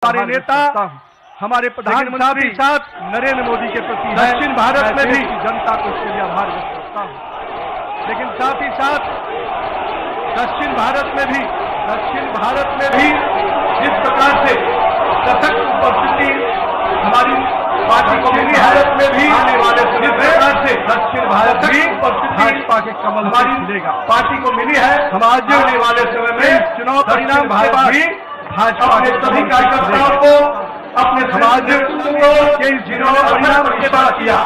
हमारे नेता हमारे प्रधानमंत्री साथ नरेंद्र मोदी के प्रति दक्षिण भारत में भी जनता को इसके लिए आभार व्यक्त करता हूँ। लेकिन साथ ही साथ दक्षिण भारत में भी जिस प्रकार से सशक्त उपस्थिति हमारी पार्टी को मिली भारत में भी आने वाले जिस प्रकार से दक्षिण भारत भी भाजपा के कमल हमारी मिलेगा पार्टी को मिली है। हम आज आने वाले समय में चुनाव परिणाम के बाद भी भाजपा के सभी कार्यकर्ताओं को अपने समाज के चुनाव परिणाम के बाद किया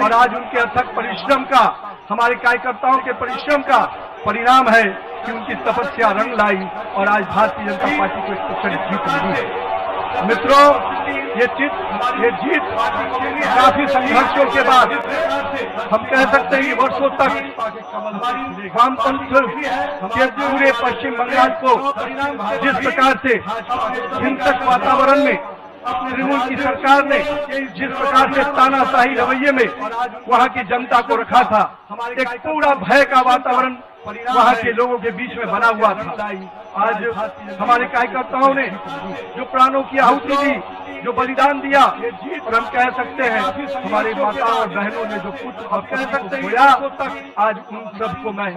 और आज उनके अथक परिश्रम का हमारे कार्यकर्ताओं के परिश्रम का परिणाम है कि उनकी तपस्या रंग लाई और आज भारतीय जनता पार्टी को एक प्रचंड जीत मिली है। मित्रों, ये जीत काफी संघर्षों के बाद हम कह सकते हैं कि वर्षों तक वामपंथ के पूरे पश्चिम बंगाल को जिस प्रकार से हिंसक वातावरण में तृणमूल की सरकार ने जिस प्रकार से तानाशाही रवैये में वहां की जनता को रखा था, एक पूरा भय का वातावरण वहां के लोगों के बीच में बना हुआ था। आज हमारे कार्यकर्ताओं ने जो प्राणों की आहुति दी, जो बलिदान दिया और हम कह सकते हैं हमारे माता और बहनों ने जो पुत्र और कह सकते हैं आज उन सबको मैं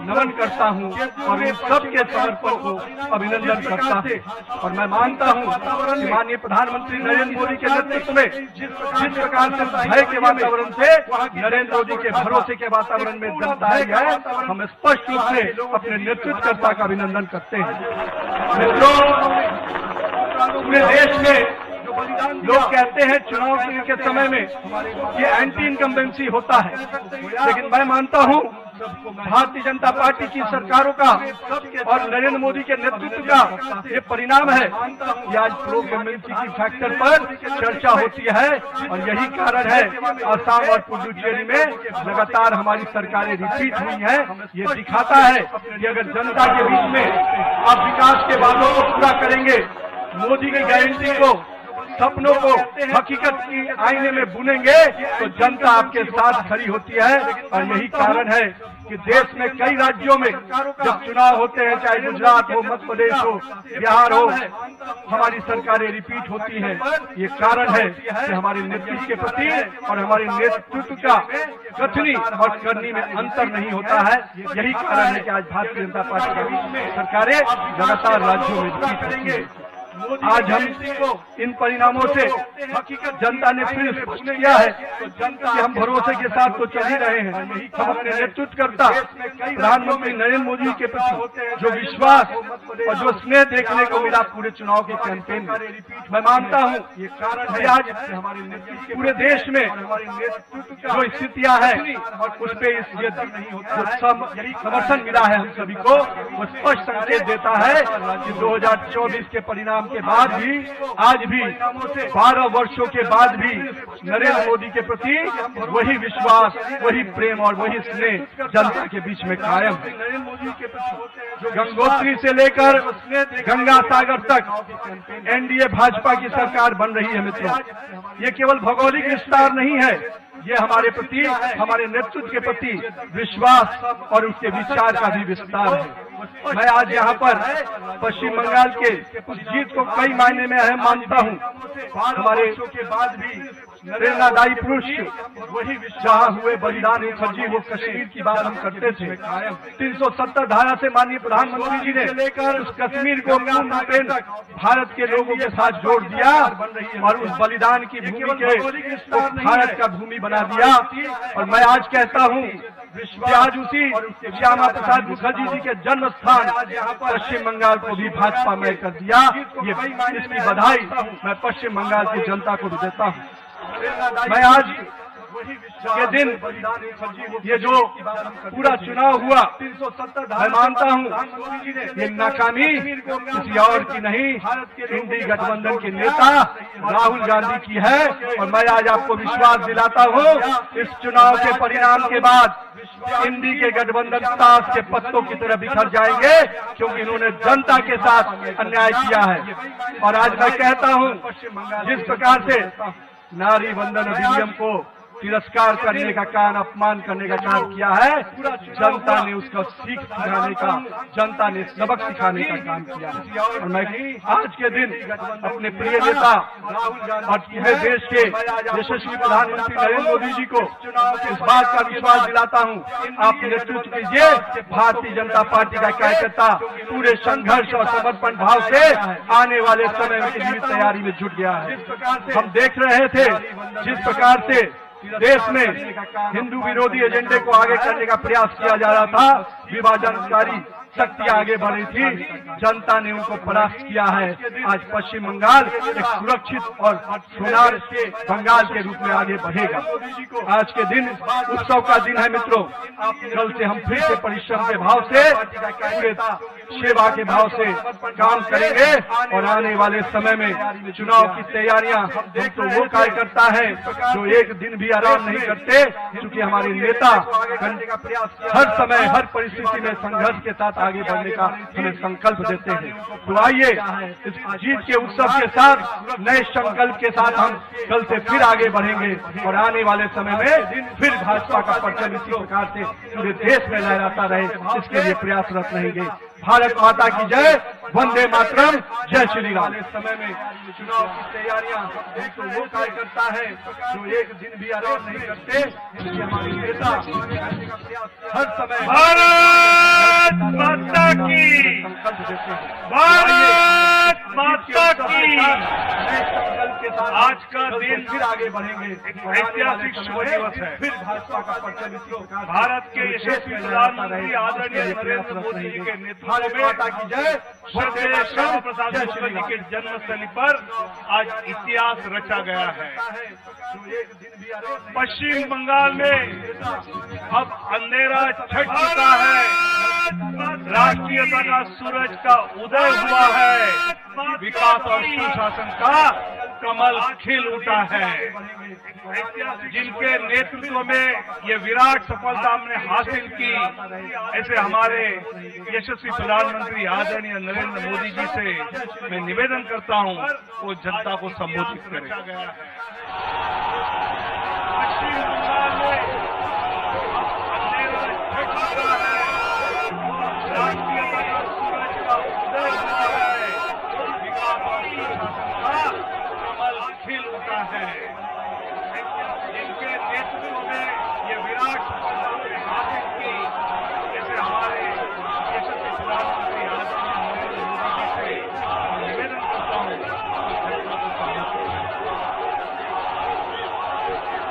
नमन करता हूं और उन सबके समर्पण को अभिनंदन करता हूं। और मैं मानता हूं कि माननीय प्रधानमंत्री नरेंद्र मोदी के नेतृत्व में जिस प्रकार से भय के वातावरण से नरेंद्र मोदी के भरोसे के वातावरण में जनता आई है, हम स्पष्ट रूप से अपने नेतृत्वकर्ता का अभिनंदन करते हैं। मित्रों, पूरे देश में लोग कहते हैं चुनाव के समय में ये एंटी इनकम्बेंसी होता है, लेकिन मैं मानता हूं भारतीय जनता पार्टी की सरकारों का और नरेंद्र मोदी के नेतृत्व का ये परिणाम है कि आज प्रो इनकम्बेंसी की फैक्टर पर चर्चा होती है और यही कारण है असम और पुडुचेरी में लगातार हमारी सरकारें रिपीट हुई हैं। ये दिखाता है कि अगर जनता के बीच में आप विकास के वादों को पूरा करेंगे, मोदी की गारंटी को सपनों को हकीकत की आईने में बुनेंगे तो जनता आपके साथ खड़ी होती है। और यही कारण है कि देश में कई राज्यों में जब चुनाव होते हैं, चाहे गुजरात हो, मध्य प्रदेश हो, बिहार हो, हमारी सरकारें रिपीट होती हैं। ये कारण है कि हमारे नेतृत्व के प्रति और हमारे नेतृत्व का कथनी और करनी में अंतर नहीं होता है। यही कारण है कि आज भारतीय जनता पार्टी की सरकारें लगातार राज्यों में रिपीट होती हैं। आज हम इन परिणामों से हकीकत जनता ने फिर स्पष्ट किया है कि हम भरोसे के साथ तो चल ही रहे हैं। हम अपने नेतृत्वकर्ता प्रधानमंत्री नरेंद्र मोदी के प्रति जो विश्वास और जो स्नेह देखने को मिला पूरे चुनाव के कैंपेन में, मैं मानता हूं ये कारण है आज पूरे देश में जो स्थितियां हैं उस पर समर्थन मिला है हम सभी को, वो स्पष्ट संकेत देता है कि 2024 के परिणाम के बाद भी आज भी 12 वर्षों के बाद भी नरेंद्र मोदी के प्रति वही विश्वास, वही प्रेम और वही स्नेह जनता के बीच में कायम है। गंगोत्री से लेकर गंगा सागर तक एनडीए भाजपा की सरकार बन रही है। मित्रों, ये केवल भौगोलिक विस्तार नहीं है, ये हमारे प्रति, हमारे नेतृत्व के प्रति विश्वास और उसके विचार का भी विस्तार है। मैं आज यहाँ पर पश्चिम बंगाल के जीत को कई मायने में अहम मानता हूँ। हमारे के बाद भी प्रेरणादायी पुरुष वही जहाँ हुए बलिदान मुखर्जी, वो कश्मीर की बात हम करते थे। 370 धारा से माननीय प्रधानमंत्री जी ने लेकर उस कश्मीर को भारत के लोगों के साथ जोड़ दिया और उस बलिदान की भूमि के भारत का भूमि बना दिया। और मैं आज कहता हूँ कि आज उसी श्यामा प्रसाद मुखर्जी जी के जन्म स्थान पश्चिम बंगाल को भी भाजपा में कर दिया। ये इसकी बधाई मैं पश्चिम बंगाल की जनता को भी देता हूँ। मैं आज के दिन ये जो पूरा चुनाव हुआ, मैं मानता हूँ ये नाकामी किसी और की नहीं, इंडी गठबंधन के नेता राहुल गांधी की है। और मैं आज आपको विश्वास दिलाता हूँ इस चुनाव के परिणाम के बाद इंडी के गठबंधन ताश के पत्तों की तरह बिखर जाएंगे, क्योंकि इन्होंने जनता के साथ अन्याय किया है। और आज मैं कहता हूँ जिस प्रकार से नारी वंदन अधिनियम को तिरस्कार करने का काम, अपमान करने का काम किया है, जनता ने उसका सीख सिखाने का, जनता ने सबक सिखाने का काम किया है। और मैं आज के दिन अपने प्रिय नेता और पूरे देश के यशस्वी प्रधानमंत्री नरेंद्र मोदी जी को इस बात का विश्वास दिलाता हूं, आप नेतृत्व कीजिए। भारतीय जनता पार्टी का कार्यकर्ता पूरे संघर्ष और समर्पण भाव से आने वाले समय में की तैयारी में जुट गया है। हम देख रहे थे जिस प्रकार से देश में हिंदू विरोधी एजेंडे को आगे करने का प्रयास किया जा रहा था, विभाजनकारी शक्ति आगे बढ़ी थी, जनता ने उनको परास्त किया है। आज पश्चिम बंगाल एक सुरक्षित और सोनार बंगाल के रूप में आगे बढ़ेगा। आज के दिन उत्सव का दिन है मित्रों। कल से हम फिर से परिश्रम के भाव से, पूरे सेवा के भाव से काम करेंगे और आने वाले समय में चुनाव की तैयारियां, हम तो वो कार्यकर्ता है जो एक दिन भी आराम नहीं करते, क्योंकि हमारे नेता हर समय हर परिस्थिति में संघर्ष के साथ आगे बढ़ने का हमें संकल्प देते हैं। तो आइए इस जीत के उत्सव के साथ, नए संकल्प के साथ हम कल से फिर आगे बढ़ेंगे और आने वाले समय में फिर भाजपा का परचम इसी प्रकार से पूरे देश में लहराता रहे, इसके लिए प्रयासरत रहेंगे। भारत माता की जय, वंदे मातरम, जय श्री राम। समय में चुनाव की तैयारियां, तो वो कार्यकर्ता है जो एक दिन भी आराम नहीं करते, इसलिए हमारे नेता हर समय भारत माता की, संकल्प देते हैं। भारत माता की। नए संकल्प के साथ आज का दिन फिर आगे बढ़ेंगे, ऐतिहासिक शुभ दिवस है। फिर भाजपा का परचम इसी प्रकार से भारत के यशस्वी प्रधानमंत्री आदरणीय नरेंद्र मोदी जी के नेतृत्व में माता की जय, श्रद्धेय श्यामा प्रसाद मुखर्जी के जन्मस्थली पर आज इतिहास रचा गया है। पश्चिम बंगाल में अब अंधेरा छट चुका है, राष्ट्रीयता का सूरज का उदय हुआ है, विकास और सुशासन का कमल खिल उठा है। जिनके नेतृत्व में ये विराट सफलता हमने हासिल की, ऐसे हमारे यशस्वी प्रधानमंत्री आदरणीय नरेंद्र मोदी जी से मैं निवेदन करता हूं, वो जनता को संबोधित करें। खिल उठा है, जिनके नेतृत्व में ये विराट सफलता हमने हासिल की, जैसे हमारे यशस्वी प्रधानमंत्री आदरणीय नरेंद्र मोदी जी से निवेदन करता हूं, जनता को संबोधित करें।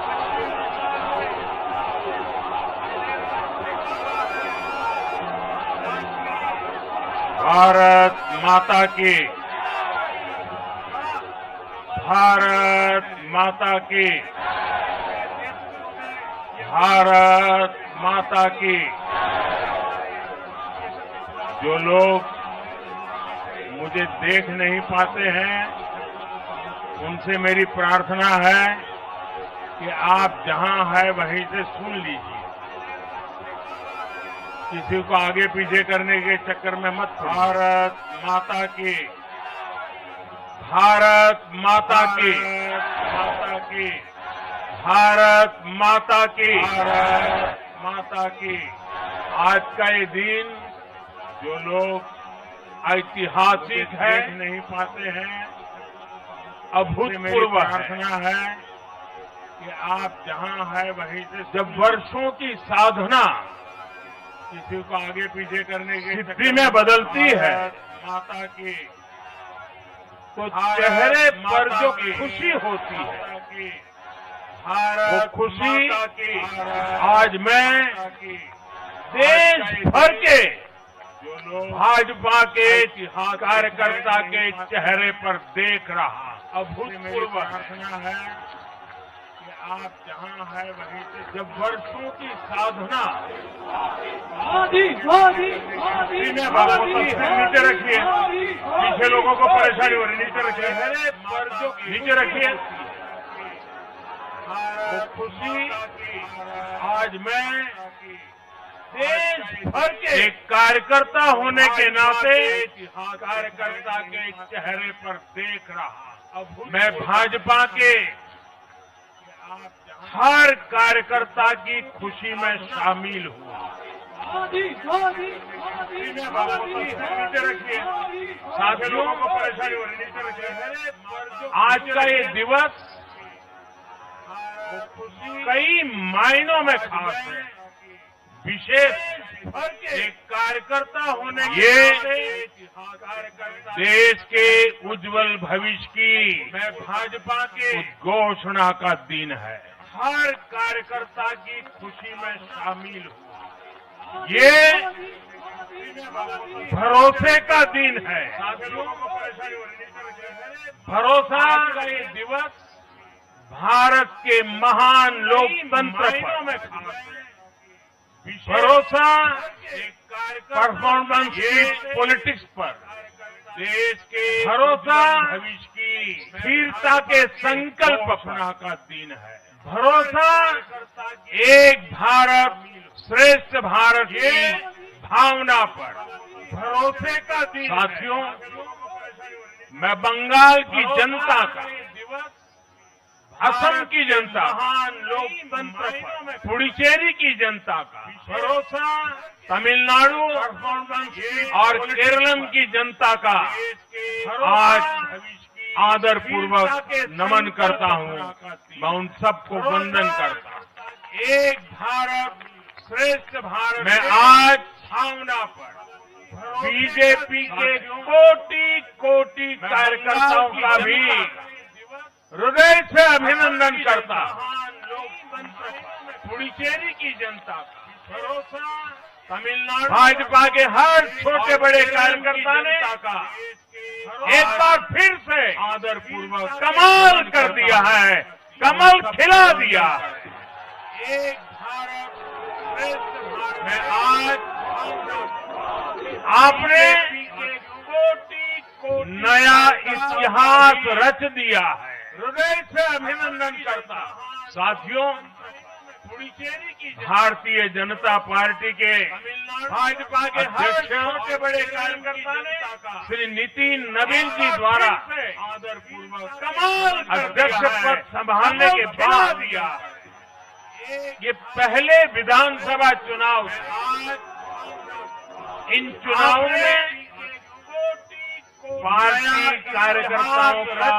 भारत माता की, भारत माता की, भारत माता की। जो लोग मुझे देख नहीं पाते हैं, उनसे मेरी प्रार्थना है कि आप जहां है वहीं से सुन लीजिए, किसी को आगे पीछे करने के चक्कर में मत। भारत माता की, भारत माता की, माता की, भारत माता की, भारत माता की। आज का ये दिन जो लोग ऐतिहासिक है, देख नहीं पाते हैं, अभूतपूर्व प्रार्थना है कि आप जहां है वहीं से, जब वर्षों की साधना किसी को आगे पीछे करने की सिद्धि में बदलती है, माता की, तो चेहरे पर जो खुशी होती है, वो खुशी आज मैं देश भर के भाजपा के कार्यकर्ता के चेहरे पर देख रहा। अभूतपूर्व प्रार्थना है कि आप जहां है वहीं से, जब वर्षों की साधना नीचे रखिए, पीछे लोगों को परेशानी हो रही, नीचे रखिए, नीचे रखिए। वो खुशी आज मैं देश भर के एक कार्यकर्ता होने के नाते कार्यकर्ता के चेहरे पर देख रहा। मैं भाजपा के आप हर कार्यकर्ता की खुशी में शामिल हुआ। नीचे रखिए, साथ लोगों को परेशानी हो रही, नीचे रखिए। आज का ये दिवस कई मायनों में खास है, विशेष एक कार्यकर्ता होने ये देश के उज्जवल भविष्य की मैं भाजपा के घोषणा का दिन है। हर कार्यकर्ता की खुशी में शामिल हुआ। ये भरोसे का दिन है। भरोसा का ये दिवस भारत के महान लोकतंत्र पर भरोसा, परफॉर्मेंस की पॉलिटिक्स पर देश के भरोसा, भविष्य की स्थिरता के संकल्प घोषणा का दिन है। भरोसा एक भारत श्रेष्ठ भारत की भावना पर भरोसे का दिन। साथियों, मैं बंगाल की जनता का, असम की जनता, महान लोकतंत्र पर पुडुचेरी की जनता का भरोसा, तमिलनाडु और केरल की जनता का आज आदर पूर्वक नमन करता हूं। मैं उन सबको वंदन करता हूं। एक भारत श्रेष्ठ भारत में आज भावना पर बीजेपी के कोटि कोटि कार्यकर्ताओं का भी हृदय से अभिनंदन करता। पुडुचेरी की जनता का भरोसा, तमिलनाडु भाजपा के हर छोटे बड़े कार्यकर्ता ने एक बार फिर से आदर पूर्वक कमाल कर दिया है, कमल खिला दिया है। एक भारत श्रेष्ठ भारत में आज आपने नया इतिहास रच दिया है। हृदय से अभिनंदन करता। साथियों, पुडुचेरी की भारतीय जनता पार्टी के भाजपा के हर छोटे बड़े कार्यकर्ता ने श्री नितिन नवीन जी द्वारा आदर पूर्वक कमाल अध्यक्ष पद संभालने के बाद ये पहले विधानसभा चुनाव, इन चुनावों में पार्टी कार्यकर्ताओं का,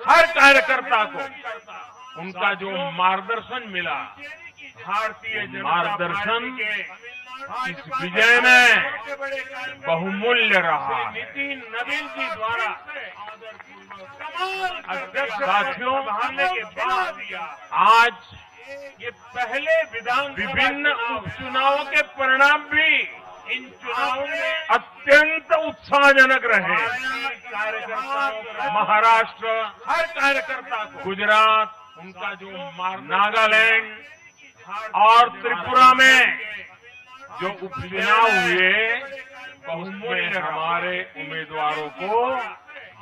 हर कार्यकर्ता को उनका जो मार्गदर्शन मिला, भारतीय मार्गदर्शन इस विजय में बहुमूल्य रहा। नितिन नवीन जी द्वारा अध्यक्ष साथियों के बाद आज ये पहले विभिन्न उपचुनावों के परिणाम भी इन चुनावों में अत्यंत उत्साहजनक रहे। महाराष्ट्र हर कार्यकर्ता को, गुजरात उनका जो नागालैंड और त्रिपुरा में जो उपचुनाव हुए, उसमें हमारे उम्मीदवारों को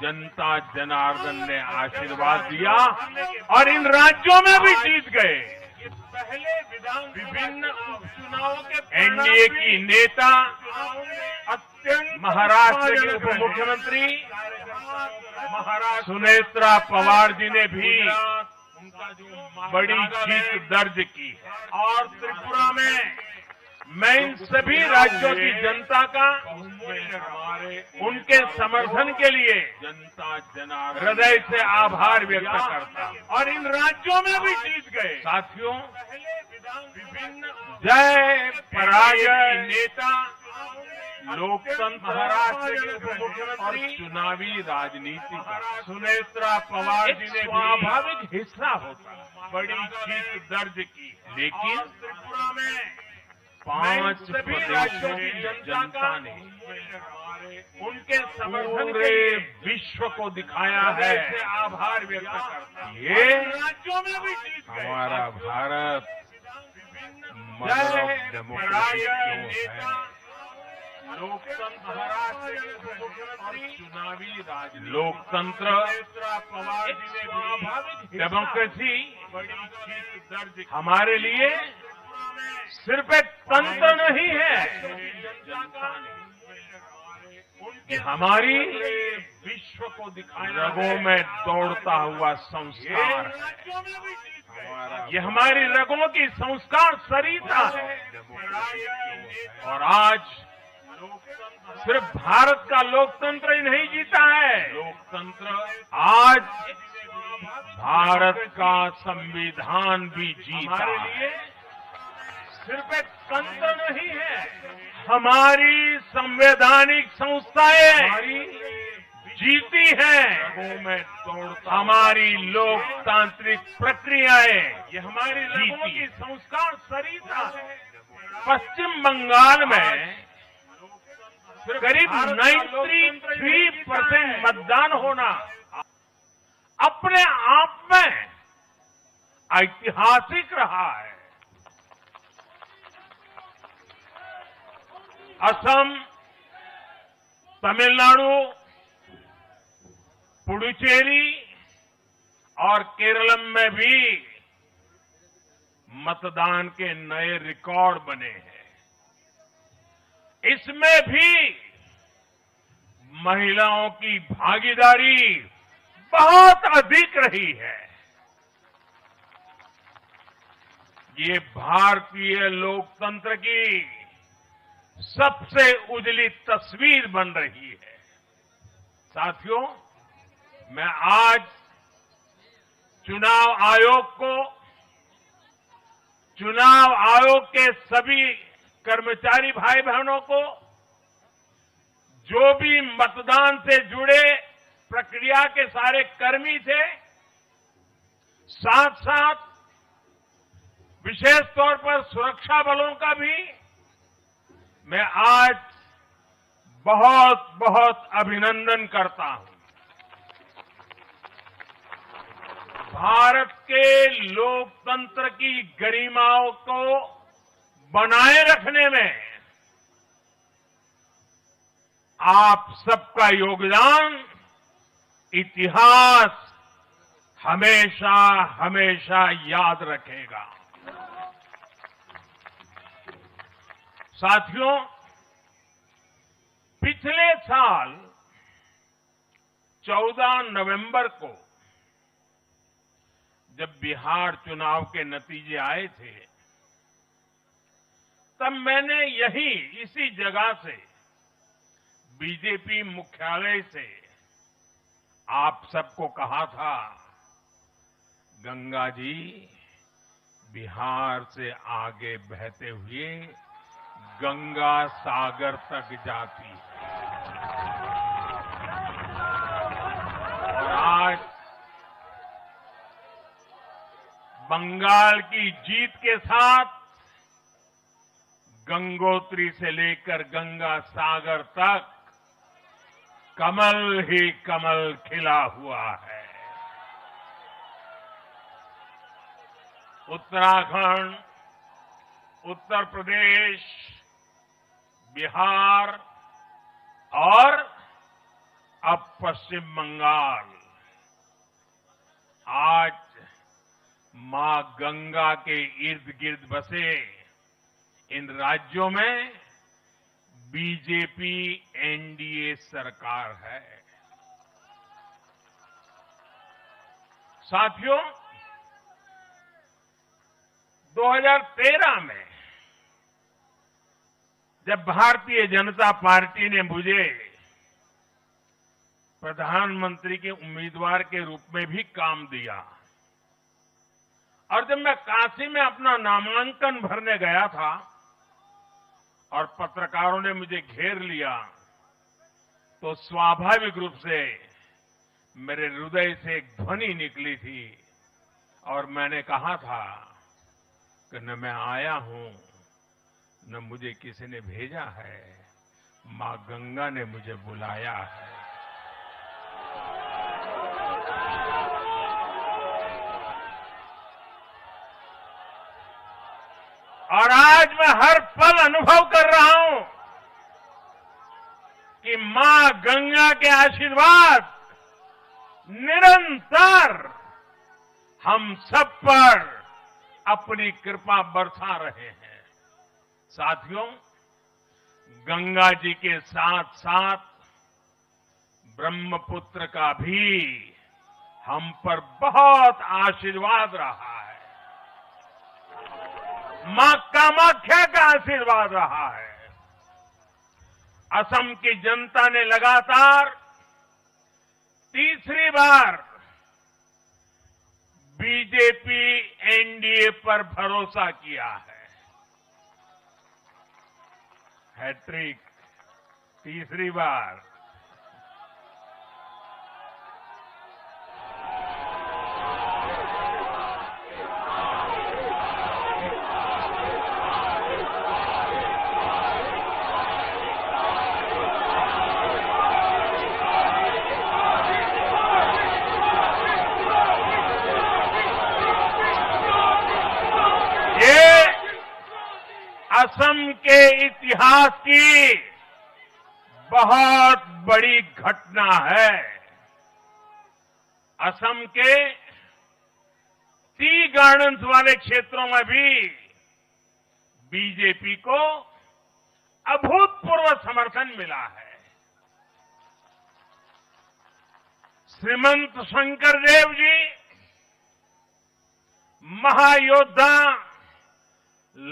जनता जनार्दन ने आशीर्वाद दिया और इन राज्यों में भी जीत गए। पहले विभिन्न उपचुनावों के एनडीए की नेता अत्यंत महाराष्ट्र के उप मुख्यमंत्री सुनेत्रा पवार जी ने भी बड़ी जीत दर्ज की और त्रिपुरा में मैं इन सभी राज्यों की जनता का उनके समर्थन के लिए जनता जनार्दन हृदय से आभार व्यक्त करता और इन राज्यों में भी जीत गए। साथियों, जय पराजय नेता लोकतंत्र महाराष्ट्र के उप मुख्यमंत्री और चुनावी राजनीति का सुनेत्रा पवार जी ने स्वाभाविक हिस्सा होता बड़ी जीत दर्ज की, लेकिन त्रिपुरा में 5 प्रदेशों की जनता ने उनके समर्थन पूरे विश्व को दिखाया है। आभार व्यक्त करता। ये राज्यों में भी जीत गए। हमारा भारत मदर ऑफ डेमोक्रेसी क्यों है? लोकतंत्र महाराष्ट्र के मुख्यमंत्री चुनावी राजनीति, लोकतंत्र डेमोक्रेसी बड़ी जीत दर्ज हमारे लिए सिर्फ एक तंत्र नहीं है, ये हमारी विश्व को दिखाया रगों में दौड़ता हुआ संस्कार है। ये हमारी रगों की संस्कार सरिता है। और आज सिर्फ भारत का लोकतंत्र ही नहीं जीता है, लोकतंत्र आज भारत का संविधान भी जीता है। सिर्फ एक तंत्र नहीं है, हमारी संवैधानिक संस्थाएं जीती हैं, हमारी लोकतांत्रिक प्रक्रियाएं ये हमारी रगों की संस्कार सरिता है। पश्चिम बंगाल में करीब 93% मतदान होना अपने आप में ऐतिहासिक रहा है। असम, तमिलनाडु, पुडुचेरी और केरल में भी मतदान के नए रिकॉर्ड बने हैं। इसमें भी महिलाओं की भागीदारी बहुत अधिक रही है। ये भारतीय लोकतंत्र की सबसे उजली तस्वीर बन रही है। साथियों, मैं आज चुनाव आयोग के सभी कर्मचारी भाई बहनों को, जो भी मतदान से जुड़े प्रक्रिया के सारे कर्मी थे, साथ साथ विशेष तौर पर सुरक्षा बलों का भी मैं आज बहुत बहुत अभिनंदन करता हूं। भारत के लोकतंत्र की गरिमाओं को बनाए रखने में आप सबका योगदान इतिहास हमेशा हमेशा याद रखेगा। साथियों, पिछले साल 14 नवंबर को जब बिहार चुनाव के नतीजे आए थे, तब मैंने इसी जगह से बीजेपी मुख्यालय से आप सबको कहा था, गंगा जी बिहार से आगे बहते हुए गंगा सागर तक जाती है। और आज बंगाल की जीत के साथ गंगोत्री से लेकर गंगा सागर तक कमल ही कमल खिला हुआ है। उत्तराखंड, उत्तर प्रदेश, बिहार और अब पश्चिम बंगाल आज मां गंगा के इर्द गिर्द बसे इन राज्यों में बीजेपी एनडीए सरकार है। साथियों, 2013 में जब भारतीय जनता पार्टी ने मुझे प्रधानमंत्री के उम्मीदवार के रूप में भी काम दिया और जब मैं काशी में अपना नामांकन भरने गया था और पत्रकारों ने मुझे घेर लिया, तो स्वाभाविक रूप से मेरे हृदय से एक ध्वनि निकली थी और मैंने कहा था कि न मैं आया हूं, न मुझे किसी ने भेजा है, मां गंगा ने मुझे बुलाया है। और आज मैं हर पल अनुभव कर रहा हूं कि मां गंगा के आशीर्वाद निरंतर हम सब पर अपनी कृपा बरसा रहे हैं। साथियों, गंगा जी के साथ साथ ब्रह्मपुत्र का भी हम पर बहुत आशीर्वाद रहा है। मां कामाख्या का आशीर्वाद रहा है। असम की जनता ने लगातार तीसरी बार बीजेपी एनडीए पर भरोसा किया है। हैट्रिक तीसरी बार। असम के इतिहास की बहुत बड़ी घटना है। असम के टी गार्डन्स वाले क्षेत्रों में भी बीजेपी को अभूतपूर्व समर्थन मिला है। श्रीमंत शंकरदेव जी, महायोद्धा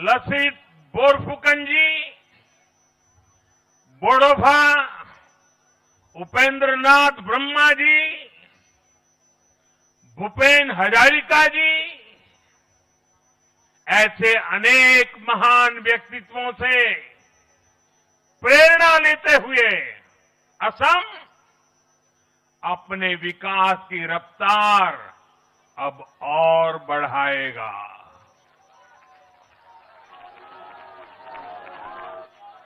लसित बोरफुकन जी, बोडोफा उपेंद्र नाथ ब्रह्मा जी, भूपेन हजारिका जी, ऐसे अनेक महान व्यक्तित्वों से प्रेरणा लेते हुए असम अपने विकास की रफ्तार अब और बढ़ाएगा।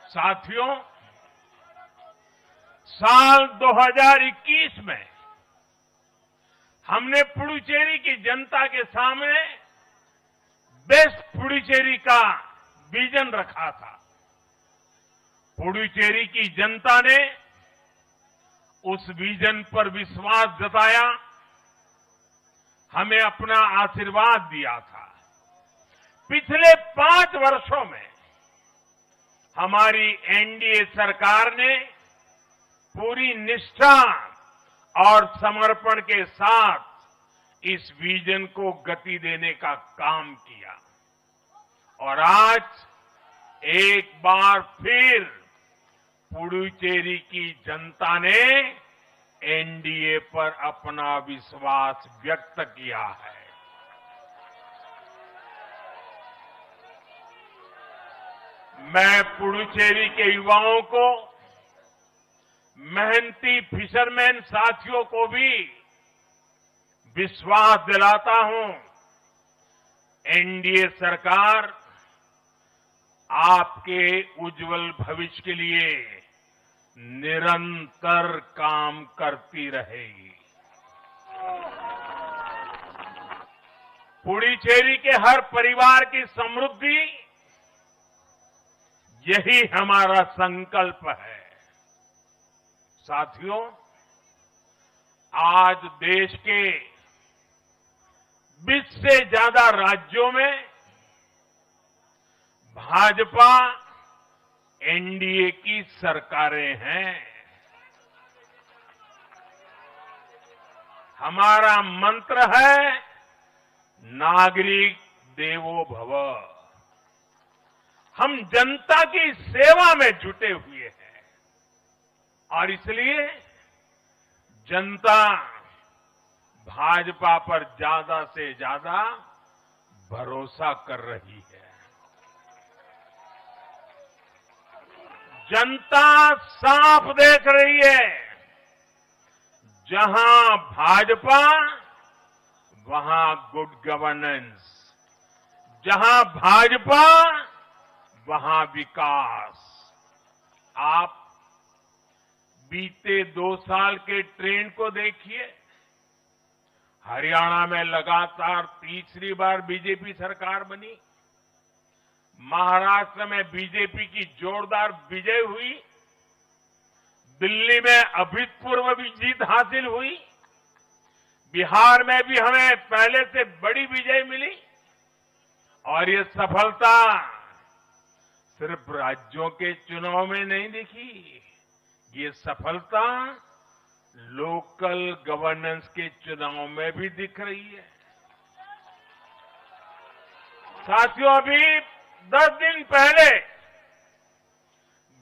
साथियों, साल 2021 में हमने पुडुचेरी की जनता के सामने बेस्ट पुडुचेरी का विजन रखा था। पुडुचेरी की जनता ने उस विजन पर विश्वास जताया, हमें अपना आशीर्वाद दिया था। पिछले 5 वर्षों में हमारी एनडीए सरकार ने पूरी निष्ठा और समर्पण के साथ इस विजन को गति देने का काम किया और आज एक बार फिर पुडुचेरी की जनता ने एनडीए पर अपना विश्वास व्यक्त किया है। मैं पुडुचेरी के युवाओं को, मेहनती फिशरमैन साथियों को भी विश्वास दिलाता हूं, एनडीए सरकार आपके उज्जवल भविष्य के लिए निरंतर काम करती रहेगी। पुडुचेरी के हर परिवार की समृद्धि, यही हमारा संकल्प है। साथियों, आज देश के 20 से ज्यादा राज्यों में भाजपा एनडीए की सरकारें हैं। हमारा मंत्र है नागरिक देवो भव। हम जनता की सेवा में जुटे हुए हैं और इसलिए जनता भाजपा पर ज्यादा से ज्यादा भरोसा कर रही है। जनता साफ देख रही है, जहां भाजपा वहां गुड गवर्नेंस, जहां भाजपा वहां विकास। आप बीते 2 साल के ट्रेंड को देखिए। हरियाणा में लगातार तीसरी बार बीजेपी सरकार बनी। महाराष्ट्र में बीजेपी की जोरदार विजय हुई। दिल्ली में अभूतपूर्व जीत हासिल हुई। बिहार में भी हमें पहले से बड़ी विजय मिली और ये सफलता सिर्फ राज्यों के चुनाव में नहीं दिखी, ये सफलता लोकल गवर्नेंस के चुनाव में भी दिख रही है। साथियों, अभी 10 दिन पहले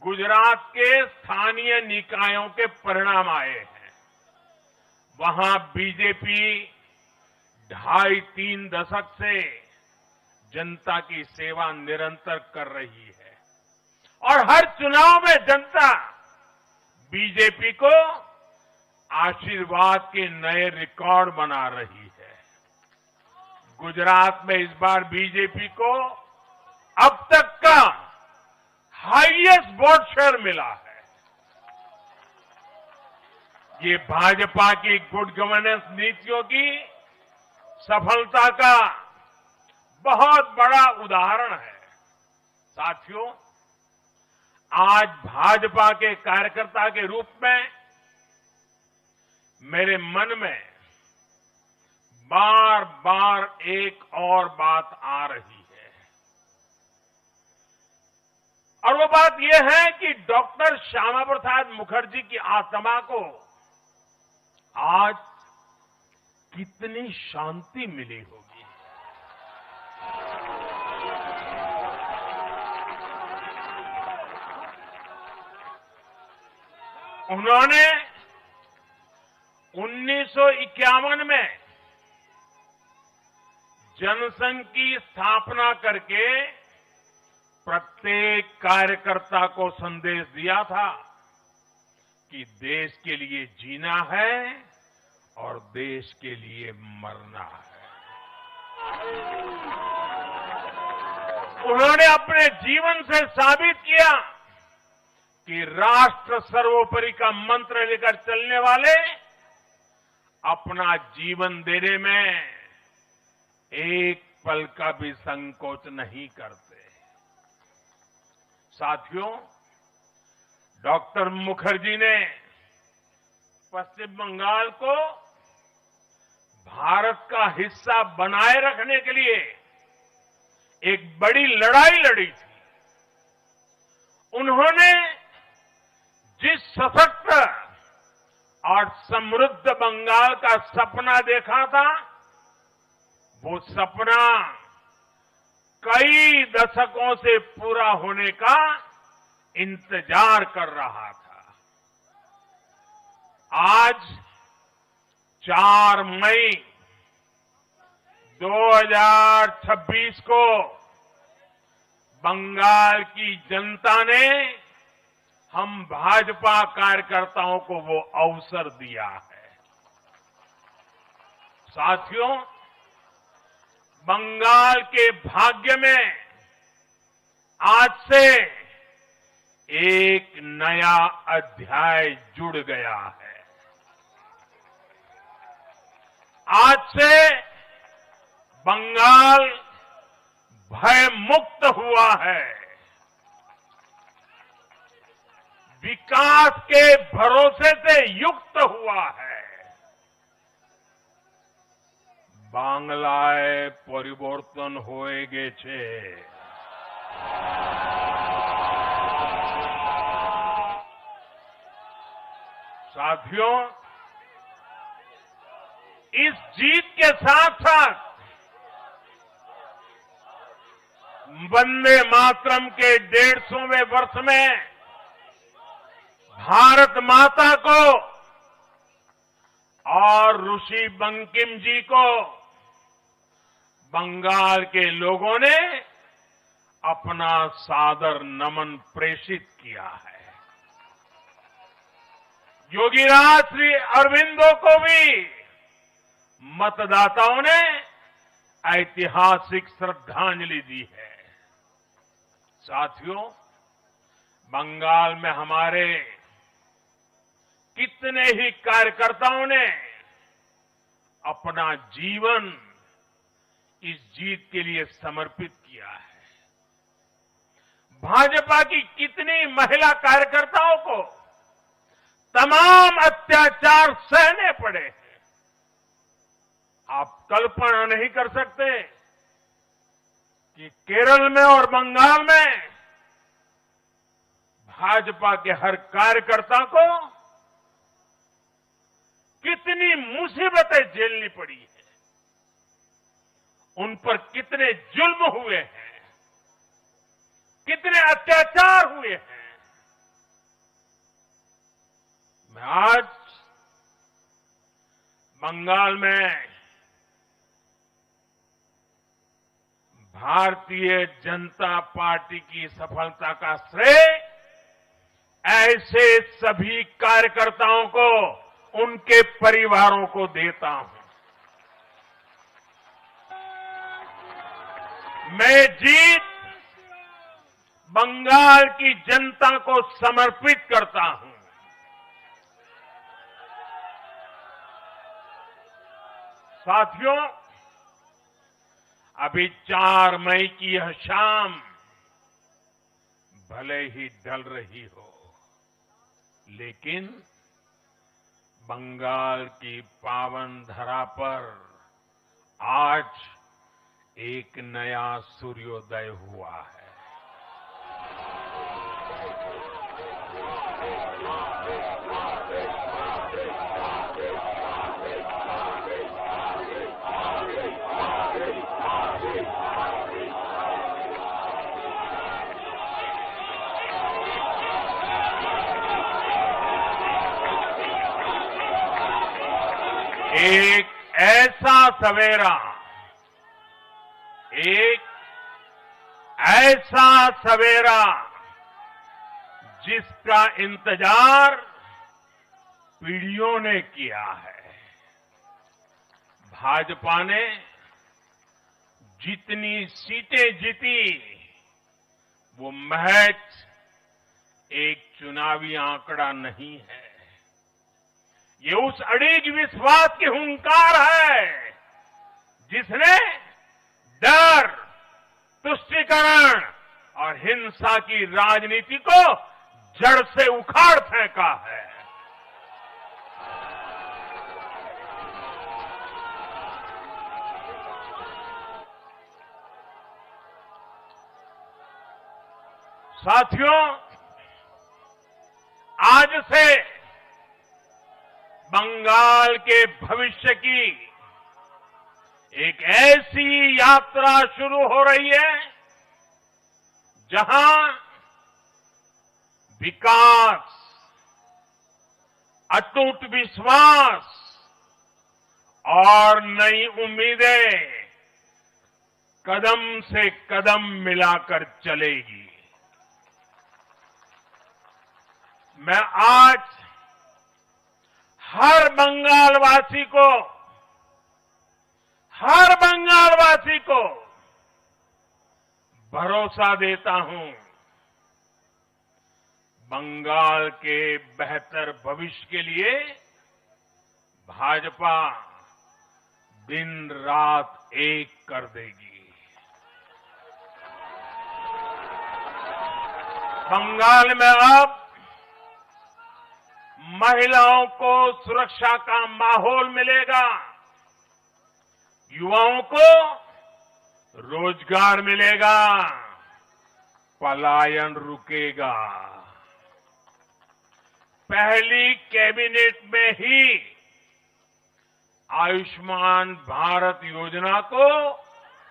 गुजरात के स्थानीय निकायों के परिणाम आए हैं। वहां बीजेपी 2.5-3 दशक से जनता की सेवा निरंतर कर रही है और हर चुनाव में जनता बीजेपी को आशीर्वाद के नए रिकॉर्ड बना रही है। गुजरात में इस बार बीजेपी को अब तक का हाईएस्ट वोट शेयर मिला है। ये भाजपा की गुड गवर्नेंस नीतियों की सफलता का बहुत बड़ा उदाहरण है। साथियों, आज भाजपा के कार्यकर्ता के रूप में मेरे मन में बार बार एक और बात आ रही है और वो बात यह है कि डॉक्टर श्यामा प्रसाद मुखर्जी की आत्मा को आज कितनी शांति मिली होगी। उन्होंने 1951 में जनसंघ की स्थापना करके प्रत्येक कार्यकर्ता को संदेश दिया था कि देश के लिए जीना है और देश के लिए मरना है। उन्होंने अपने जीवन से साबित किया कि राष्ट्र सर्वोपरि का मंत्र लेकर चलने वाले अपना जीवन देने में एक पल का भी संकोच नहीं करते। साथियों, डॉक्टर मुखर्जी ने पश्चिम बंगाल को भारत का हिस्सा बनाए रखने के लिए एक बड़ी लड़ाई लड़ी थी। उन्होंने जिस सशक्त और समृद्ध बंगाल का सपना देखा था, वो सपना कई दशकों से पूरा होने का इंतजार कर रहा था। आज 4 मई 2026 को बंगाल की जनता ने हम भाजपा कार्यकर्ताओं को वो अवसर दिया है। साथियों, बंगाल के भाग्य में आज से एक नया अध्याय जुड़ गया है। आज से बंगाल भय मुक्त हुआ है। विकास के भरोसे से युक्त हुआ है। बांग्लाए परिवर्तन होए गेछे। साथियों, इस जीत के साथ साथ वंदे मातरम के 150वें वर्ष में भारत माता को और ऋषि बंकिम जी को बंगाल के लोगों ने अपना सादर नमन प्रेषित किया है। योगीराज श्री अरविंदो को भी मतदाताओं ने ऐतिहासिक श्रद्धांजलि दी है। साथियों, बंगाल में हमारे कितने ही कार्यकर्ताओं ने अपना जीवन इस जीत के लिए समर्पित किया है। भाजपा की कितनी महिला कार्यकर्ताओं को तमाम अत्याचार सहने पड़े हैं। आप कल्पना नहीं कर सकते कि केरल में और बंगाल में भाजपा के हर कार्यकर्ता को कितनी मुसीबतें झेलनी पड़ी है, उन पर कितने जुल्म हुए हैं। कितने अत्याचार हुए हैं। मैं आज बंगाल में भारतीय जनता पार्टी की सफलता का श्रेय ऐसे सभी कार्यकर्ताओं को, उनके परिवारों को देता हूं। मैं जीत बंगाल की जनता को समर्पित करता हूं। साथियों, अभी 4 मई की यह शाम भले ही ढल रही हो, लेकिन बंगाल की पावन धरा पर आज एक नया सूर्योदय हुआ है। एक ऐसा सवेरा, एक ऐसा सवेरा जिसका इंतजार पीढ़ियों ने किया है। भाजपा ने जितनी सीटें जीती वो महज एक चुनावी आंकड़ा नहीं है। ये उस अड़िग विश्वास की हुंकार है जिसने डर, तुष्टीकरण और हिंसा की राजनीति को जड़ से उखाड़ फेंका है। साथियों, आज से बंगाल के भविष्य की एक ऐसी यात्रा शुरू हो रही है जहां विकास, अटूट विश्वास और नई उम्मीदें कदम से कदम मिलाकर चलेगी। मैं आज हर बंगालवासी को भरोसा देता हूं, बंगाल के बेहतर भविष्य के लिए भाजपा दिन रात एक कर देगी। बंगाल में अब महिलाओं को सुरक्षा का माहौल मिलेगा, युवाओं को रोजगार मिलेगा, पलायन रुकेगा। पहली कैबिनेट में ही आयुष्मान भारत योजना को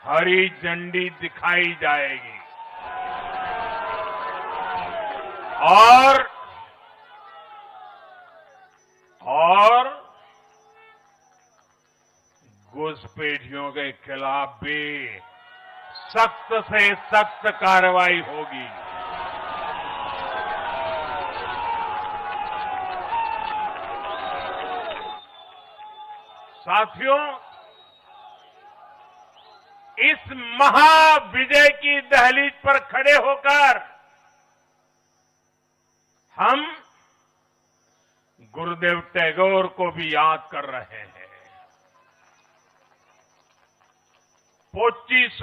हरी झंडी दिखाई जाएगी और घुसपैठियों के खिलाफ भी सख्त से सख्त कार्रवाई होगी। साथियों, इस महाविजय की दहलीज पर खड़े होकर हम गुरुदेव टैगोर को भी याद कर रहे हैं। 25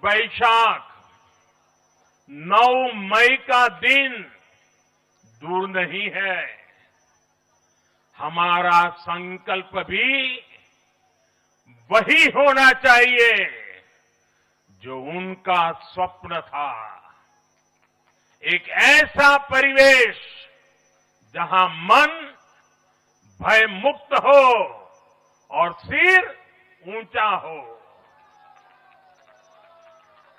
बैशाख 9 मई का दिन दूर नहीं है। हमारा संकल्प भी वही होना चाहिए जो उनका स्वप्न था। एक ऐसा परिवेश जहां मन भय मुक्त हो और सिर ऊंचा हो।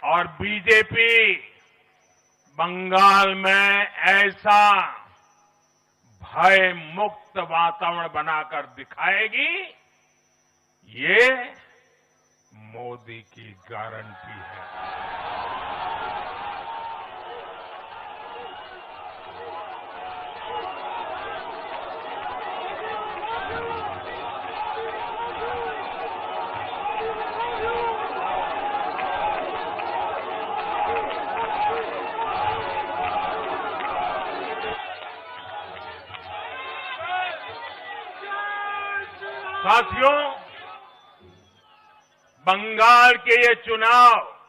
और बीजेपी बंगाल में ऐसा भय मुक्त वातावरण बनाकर दिखाएगी, ये मोदी की गारंटी है। साथियों, बंगाल के ये चुनाव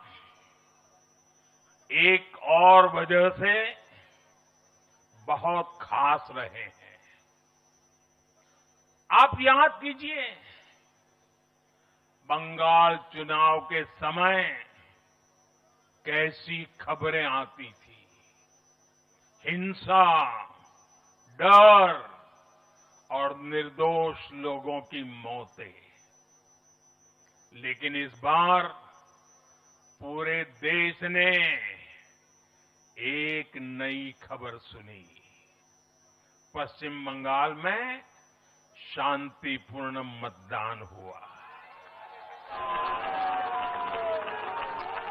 एक और वजह से बहुत खास रहे हैं। आप याद कीजिए, बंगाल चुनाव के समय कैसी खबरें आती थी। हिंसा, डर और निर्दोष लोगों की मौतें। लेकिन इस बार पूरे देश ने एक नई खबर सुनी। पश्चिम बंगाल में शांतिपूर्ण मतदान हुआ।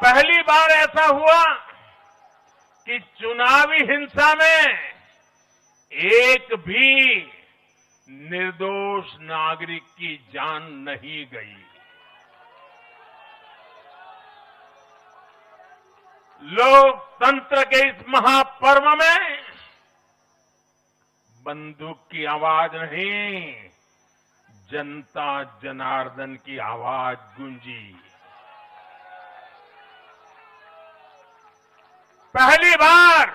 पहली बार ऐसा हुआ कि चुनावी हिंसा में एक भी निर्दोष नागरिक की जान नहीं गई। लोकतंत्र के इस महापर्व में बंदूक की आवाज नहीं, जनता जनार्दन की आवाज गूंजी। पहली बार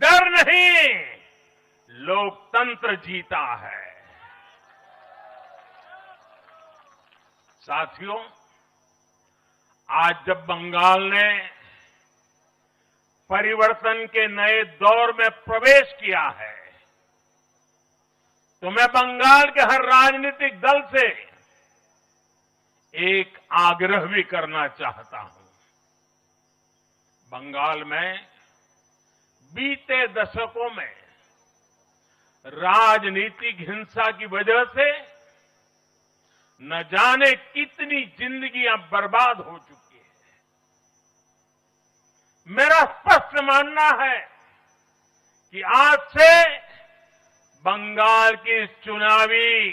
डर नहीं, लोकतंत्र जीता है। साथियों, आज जब बंगाल ने परिवर्तन के नए दौर में प्रवेश किया है, तो मैं बंगाल के हर राजनीतिक दल से एक आग्रह भी करना चाहता हूं। बंगाल में बीते दशकों में राजनीतिक हिंसा की वजह से न जाने कितनी जिंदगियां बर्बाद हो चुकी है। मेरा स्पष्ट मानना है कि आज से बंगाल की चुनावी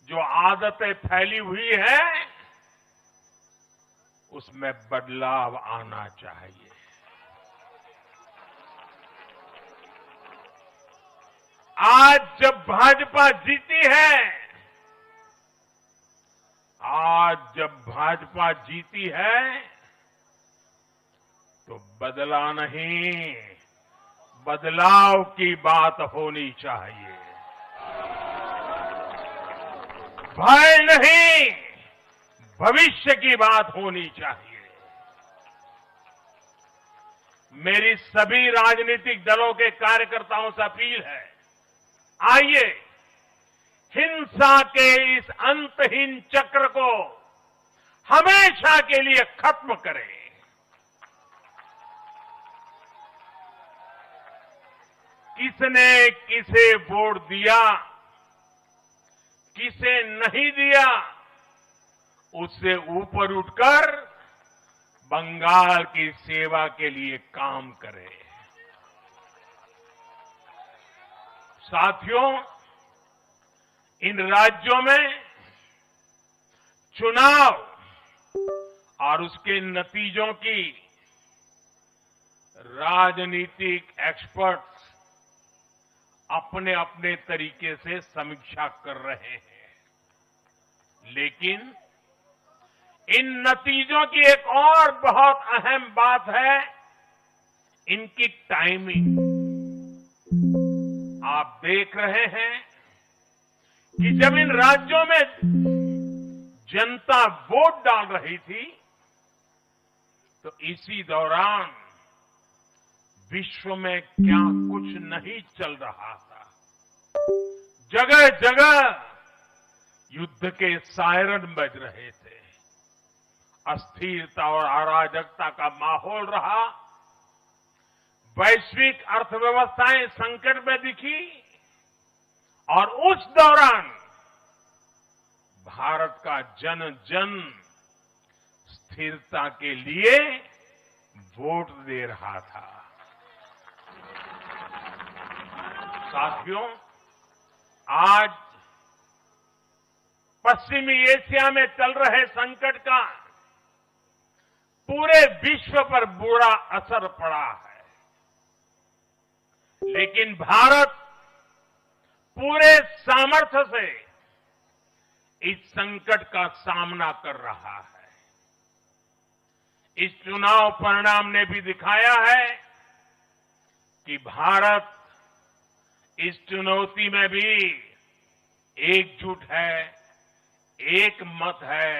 जो आदतें फैली हुई है, उसमें बदलाव आना चाहिए। आज जब भाजपा जीती है, तो बदला नहीं, बदलाव की बात होनी चाहिए। भय नहीं, भविष्य की बात होनी चाहिए। मेरी सभी राजनीतिक दलों के कार्यकर्ताओं से अपील है, आइए हिंसा के इस अंतहीन चक्र को हमेशा के लिए खत्म करें। किसने किसे वोट दिया, किसे नहीं दिया, उससे ऊपर उठकर बंगाल की सेवा के लिए काम करें। साथियों, इन राज्यों में चुनाव और उसके नतीजों की राजनीतिक एक्सपर्ट्स अपने अपने तरीके से समीक्षा कर रहे हैं। लेकिन इन नतीजों की एक और बहुत अहम बात है, इनकी टाइमिंग। आप देख रहे हैं कि जब इन राज्यों में जनता वोट डाल रही थी, तो इसी दौरान विश्व में क्या कुछ नहीं चल रहा था। जगह जगह युद्ध के सायरन बज रहे थे। अस्थिरता और अराजकता का माहौल रहा। वैश्विक अर्थव्यवस्थाएं संकट में दिखी और उस दौरान भारत का जन जन स्थिरता के लिए वोट दे रहा था। साथियों, आज पश्चिमी एशिया में चल रहे संकट का पूरे विश्व पर बुरा असर पड़ा है, लेकिन भारत पूरे सामर्थ्य से इस संकट का सामना कर रहा है। इस चुनाव परिणाम ने भी दिखाया है कि भारत इस चुनौती में भी एकजुट है, एक मत है,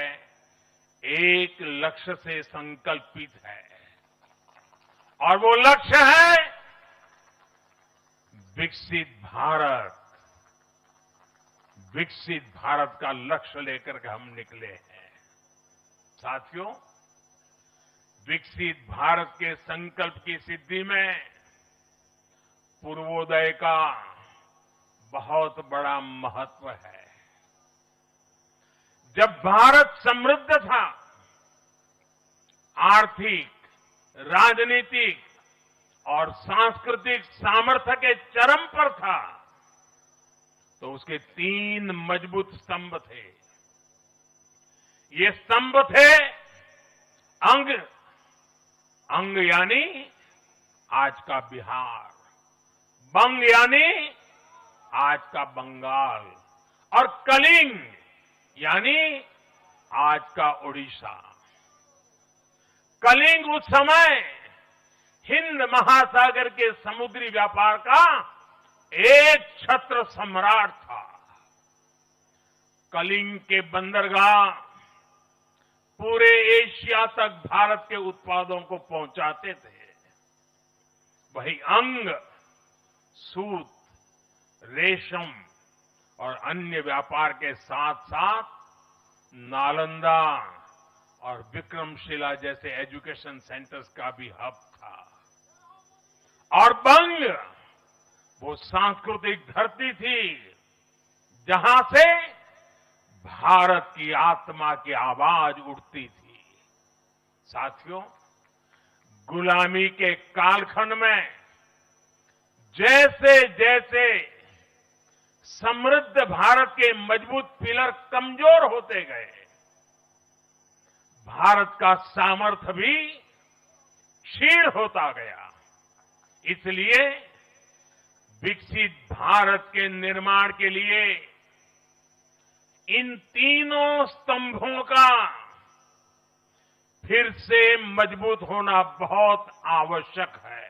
एक लक्ष्य से संकल्पित है और वो लक्ष्य है विकसित भारत। विकसित भारत का लक्ष्य लेकर के हम निकले हैं। साथियों, विकसित भारत के संकल्प की सिद्धि में पूर्वोदय का बहुत बड़ा महत्व है। जब भारत समृद्ध था, आर्थिक, राजनीतिक और सांस्कृतिक सामर्थ्य के चरम पर था, तो उसके 3 मजबूत स्तंभ थे। ये स्तंभ थे अंग, अंग यानी आज का बिहार, बंग यानी आज का बंगाल और कलिंग यानी आज का उड़ीसा। कलिंग उस समय हिंद महासागर के समुद्री व्यापार का एक छत्र सम्राट था। कलिंग के बंदरगाह पूरे एशिया तक भारत के उत्पादों को पहुंचाते थे। वही अंग सूत, रेशम और अन्य व्यापार के साथ साथ नालंदा और विक्रमशिला जैसे एजुकेशन सेंटर्स का भी हब था। और बंग वो सांस्कृतिक धरती थी जहां से भारत की आत्मा की आवाज उठती थी। साथियों, गुलामी के कालखंड में जैसे जैसे समृद्ध भारत के मजबूत पिलर कमजोर होते गए, भारत का सामर्थ्य भी क्षीण होता गया। इसलिए विकसित भारत के निर्माण के लिए इन तीनों स्तंभों का फिर से मजबूत होना बहुत आवश्यक है।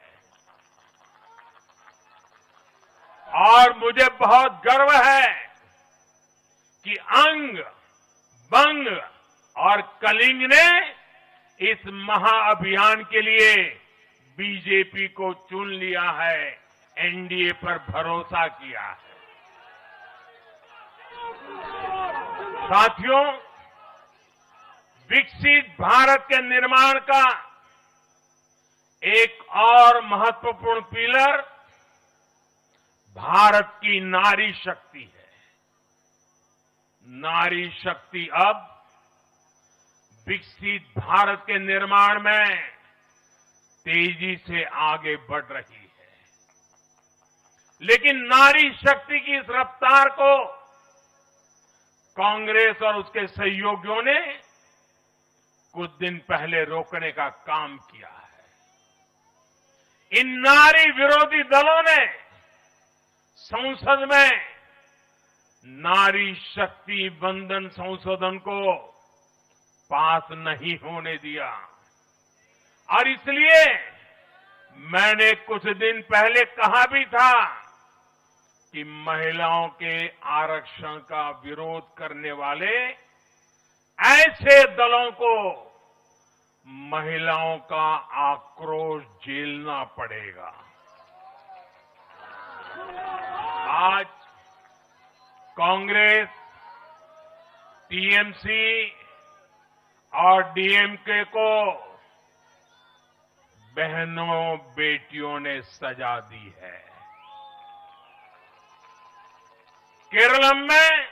और मुझे बहुत गर्व है कि अंग, बंग और कलिंग ने इस महाअभियान के लिए बीजेपी को चुन लिया है, एनडीए पर भरोसा किया है। साथियों, विकसित भारत के निर्माण का एक और महत्वपूर्ण पिलर भारत की नारी शक्ति है। नारी शक्ति अब विकसित भारत के निर्माण में तेजी से आगे बढ़ रही है। लेकिन नारी शक्ति की इस रफ्तार को कांग्रेस और उसके सहयोगियों ने कुछ दिन पहले रोकने का काम किया है। इन नारी विरोधी दलों ने संसद में नारी शक्ति वंदन संशोधन को पास नहीं होने दिया और इसलिए मैंने कुछ दिन पहले कहा भी था कि महिलाओं के आरक्षण का विरोध करने वाले ऐसे दलों को महिलाओं का आक्रोश झेलना पड़ेगा। आज कांग्रेस, टीएमसी और डीएमके को बहनों बेटियों ने सजा दी है। केरलम में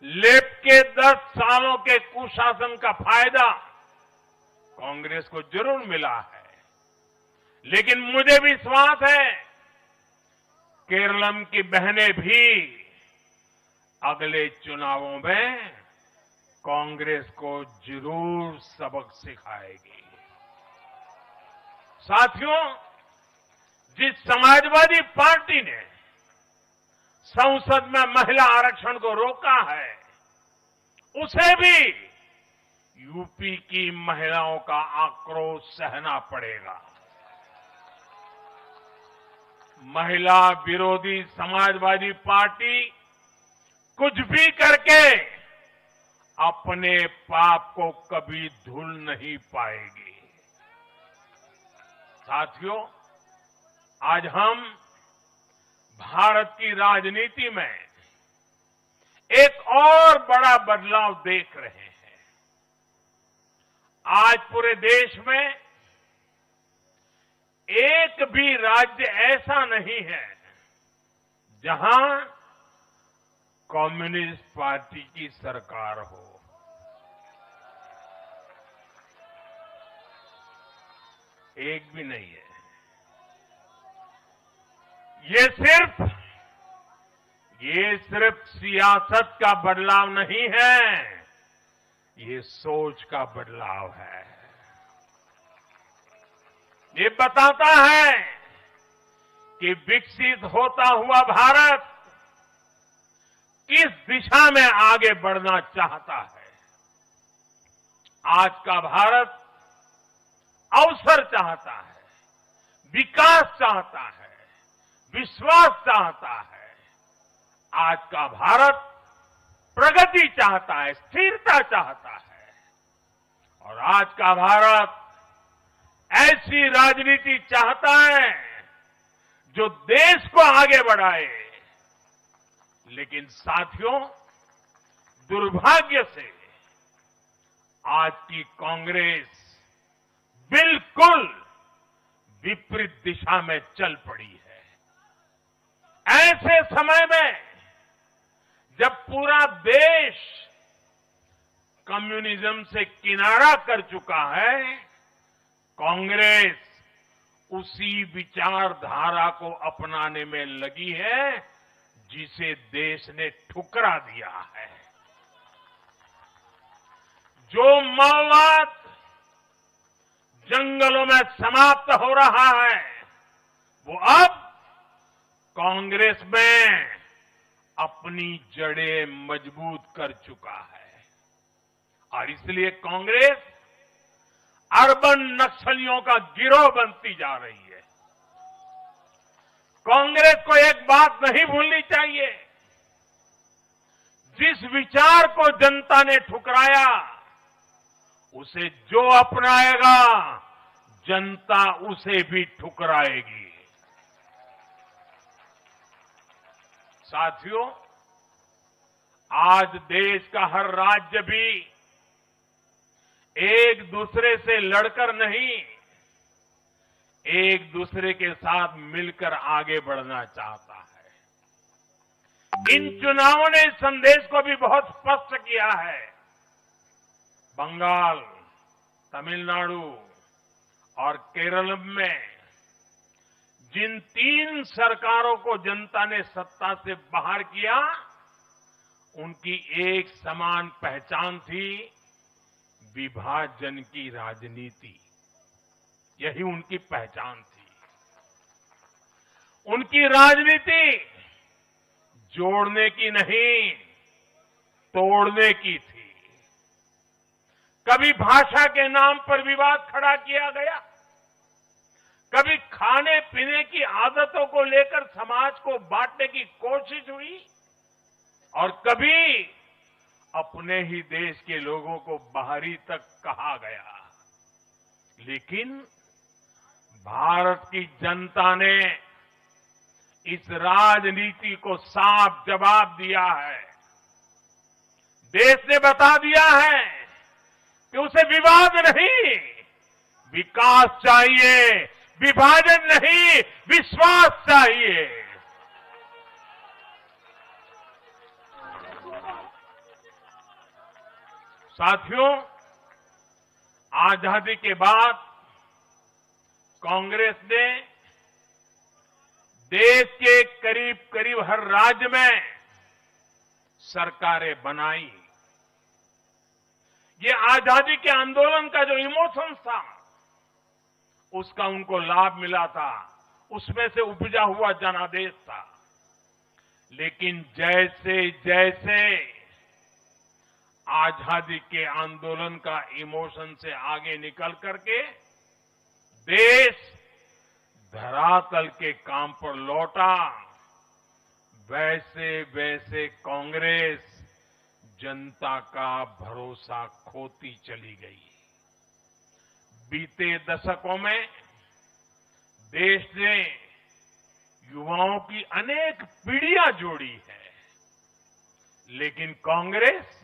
लेफ्ट के 10 सालों के कुशासन का फायदा कांग्रेस को जरूर मिला है, लेकिन मुझे विश्वास है केरलम की बहनें भी अगले चुनावों में कांग्रेस को जरूर सबक सिखाएगी। साथियों, जिस समाजवादी पार्टी ने संसद में महिला आरक्षण को रोका है, उसे भी यूपी की महिलाओं का आक्रोश सहना पड़ेगा। महिला विरोधी समाजवादी पार्टी कुछ भी करके अपने पाप को कभी धुल नहीं पाएगी। साथियों, आज हम भारत की राजनीति में एक और बड़ा बदलाव देख रहे हैं। आज पूरे देश में एक भी राज्य ऐसा नहीं है जहां कम्युनिस्ट पार्टी की सरकार हो। एक भी नहीं है। ये सिर्फ सियासत का बदलाव नहीं है, ये सोच का बदलाव है। ये बताता है कि विकसित होता हुआ भारत किस दिशा में आगे बढ़ना चाहता है। आज का भारत अवसर चाहता है, विकास चाहता है, विश्वास चाहता है। आज का भारत प्रगति चाहता है, स्थिरता चाहता है। और आज का भारत ऐसी राजनीति चाहता है जो देश को आगे बढ़ाए। लेकिन साथियों, दुर्भाग्य से आज की कांग्रेस बिल्कुल विपरीत दिशा में चल पड़ी है। ऐसे समय में जब पूरा देश कम्युनिज्म से किनारा कर चुका है, कांग्रेस उसी विचारधारा को अपनाने में लगी है जिसे देश ने ठुकरा दिया है। जो माओवाद जंगलों में समाप्त हो रहा है, वो अब कांग्रेस में अपनी जड़ें मजबूत कर चुका है। और इसलिए कांग्रेस अर्बन नक्सलियों का गिरोह बनती जा रही है। कांग्रेस को एक बात नहीं भूलनी चाहिए, जिस विचार को जनता ने ठुकराया उसे जो अपनाएगा जनता उसे भी ठुकराएगी। साथियों, आज देश का हर राज्य भी एक दूसरे से लड़कर नहीं, एक दूसरे के साथ मिलकर आगे बढ़ना चाहता है। इन चुनावों ने इस संदेश को भी बहुत स्पष्ट किया है। बंगाल, तमिलनाडु और केरल में जिन 3 सरकारों को जनता ने सत्ता से बाहर किया, उनकी एक समान पहचान थी, विभाजन की राजनीति। यही उनकी पहचान थी। उनकी राजनीति जोड़ने की नहीं, तोड़ने की थी। कभी भाषा के नाम पर विवाद खड़ा किया गया, कभी खाने पीने की आदतों को लेकर समाज को बांटने की कोशिश हुई, और कभी अपने ही देश के लोगों को बाहरी तक कहा गया। लेकिन भारत की जनता ने इस राजनीति को साफ जवाब दिया है। देश ने बता दिया है कि उसे विवाद नहीं, विकास चाहिए, विभाजन नहीं, विश्वास चाहिए। साथियों, आजादी के बाद कांग्रेस ने देश के करीब करीब हर राज्य में सरकारें बनाई। ये आजादी के आंदोलन का जो इमोशन था, उसका उनको लाभ मिला था, उसमें से उपजा हुआ जनादेश था। लेकिन जैसे जैसे आजादी के आंदोलन का इमोशन से आगे निकल करके देश धरातल के काम पर लौटा, वैसे वैसे कांग्रेस जनता का भरोसा खोती चली गई। बीते दशकों में देश ने युवाओं की अनेक पीढ़ियां जोड़ी है, लेकिन कांग्रेस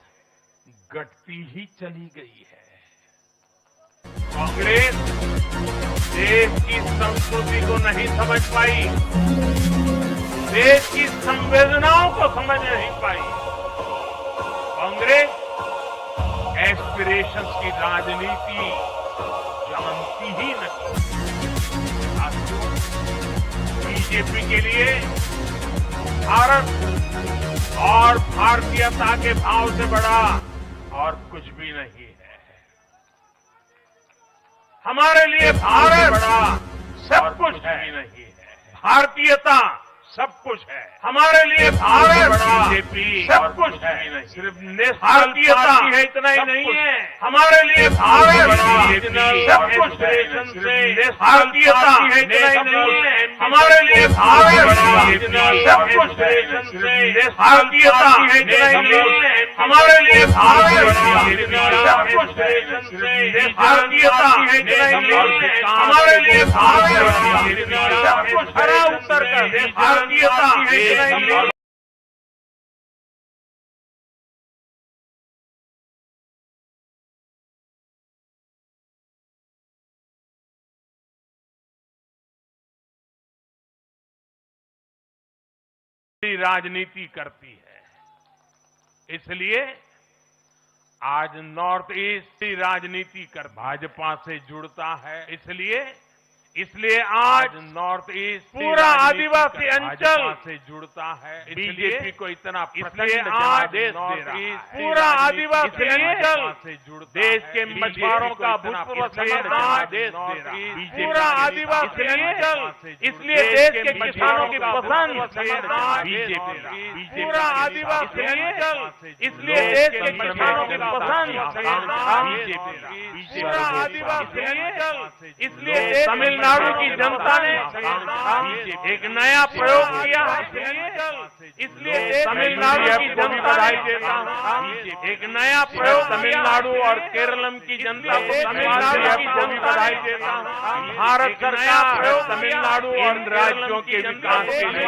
घटती ही चली गई है। कांग्रेस देश की संस्कृति को नहीं समझ पाई, देश की संवेदनाओं को समझ नहीं पाई। कांग्रेस एस्पिरेशंस की राजनीति जानती ही नहीं। बीजेपी के लिए भारत और भारतीयता के भाव से बड़ा और कुछ भी नहीं है। हमारे लिए भारत बड़ा सब कुछ भी नहीं है। भारतीयता सब कुछ है हमारे लिए। भारत बीजेपी सब कुछ है, सिर्फ भारतीयता है इतना ही नहीं है। हमारे लिए भारत सब कुछ है, सिर्फ भारतीयता है इतना ही नहीं है। हमारे लिए भारत सब कुछ है, सिर्फ भारतीयता है इतना ही नहीं है। हमारे लिए भारत सब कुछ है, सिर्फ भारतीयता है इतना ही नहीं है। हमारे लिए भारत सब कुछ हरा उत्तर का भारतीयता है इतना ही नहीं। राजनीति करती है, इसलिए आज नॉर्थ ईस्ट की राजनीति कर भाजपा से जुड़ता है। इसलिए आज नॉर्थ ईस्ट पूरा आदिवासी अंचल से जुड़ता है। बीजेपी को इतना इसलिए आज पूरा आदिवासी अंचल से जुड़ता, देश के मछुआरों का भूतपूर्व समाधान पूरा आदिवासी अंचल, इसलिए देश के किसानों की पसंद बीजेपी। पूरा आदिवासी अंचल, इसलिए देश के किसानों की पसंद बीजेपी। पूरा आदिवासी अंचल, इसलिए तमिलनाडु की जनता ने एक नया प्रयोग किया, इसलिए तमिलनाडु की जनता एक नया प्रयोग तमिलनाडु और केरलम की जनता को तमिलनाडु की बधाई देता हूं। भारत सरकार तमिलनाडु और राज्यों के विकास के लिए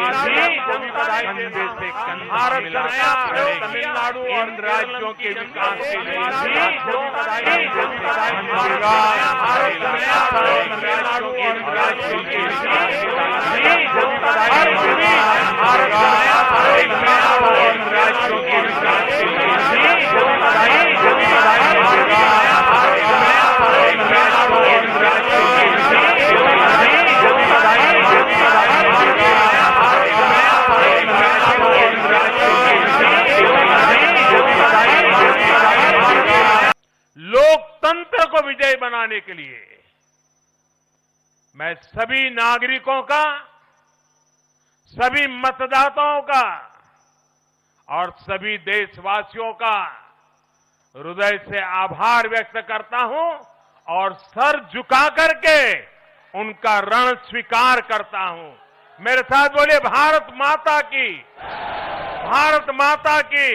कंधे से भारत सरकार तमिलनाडु और राज्यों के विकास के लिए तमिलनाडु और राज्यों के लोकतंत्र को विजयी बनाने के लिए मैं सभी नागरिकों का, सभी मतदाताओं का और सभी देशवासियों का हृदय से आभार व्यक्त करता हूं और सर झुका करके उनका ऋण स्वीकार करता हूं। मेरे साथ बोलिए, भारत माता की, भारत माता की।